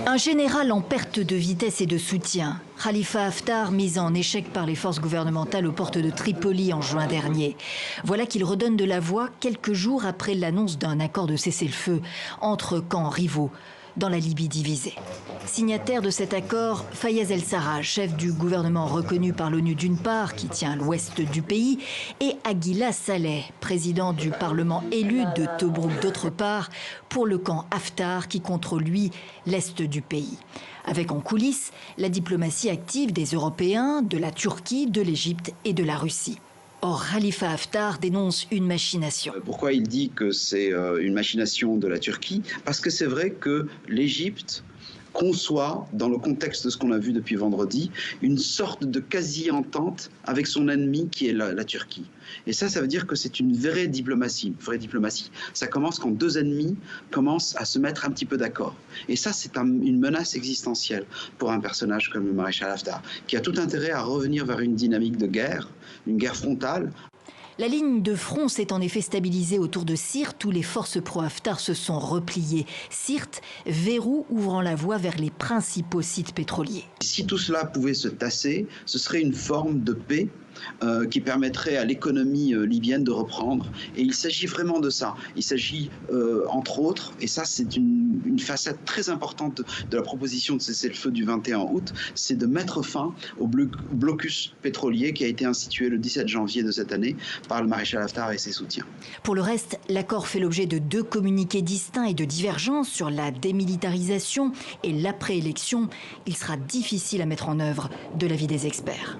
Un général en perte de vitesse et de soutien. Khalifa Haftar, mis en échec par les forces gouvernementales aux portes de Tripoli en juin dernier. Voilà qu'il redonne de la voix quelques jours après l'annonce d'un accord de cessez-le-feu entre camps rivaux dans la Libye divisée. Signataire de cet accord, Fayez El-Sarraj, chef du gouvernement reconnu par l'ONU d'une part, qui tient l'ouest du pays, et Aguila Saleh, président du Parlement élu de Tobrouk d'autre part, pour le camp Haftar qui contrôle lui l'est du pays. Avec en coulisses la diplomatie active des Européens, de la Turquie, de l'Égypte et de la Russie. Or, Khalifa Haftar dénonce une machination. Pourquoi il dit que c'est une machination de la Turquie? Parce que c'est vrai que l'Égypte conçoit, dans le contexte de ce qu'on a vu depuis vendredi, une sorte de quasi-entente avec son ennemi qui est la Turquie. Et ça veut dire que c'est une vraie diplomatie. Ça commence quand deux ennemis commencent à se mettre un petit peu d'accord. Et ça, c'est une menace existentielle pour un personnage comme le maréchal Haftar, qui a tout intérêt à revenir vers une dynamique de guerre, une guerre frontale. La ligne de front s'est en effet stabilisée autour de Sirte où les forces pro-Haftar se sont repliées. Sirte, verrou ouvrant la voie vers les principaux sites pétroliers. Si tout cela pouvait se tasser, ce serait une forme de paix qui permettrait à l'économie libyenne de reprendre. Et il s'agit vraiment de ça. Il s'agit, entre autres, et ça c'est une facette très importante de la proposition de cessez-le-feu du 21 août, c'est de mettre fin au blocus pétrolier qui a été institué le 17 janvier de cette année par le maréchal Haftar et ses soutiens. Pour le reste, l'accord fait l'objet de deux communiqués distincts et de divergences sur la démilitarisation et l'après-élection. Il sera difficile à mettre en œuvre de l'avis des experts.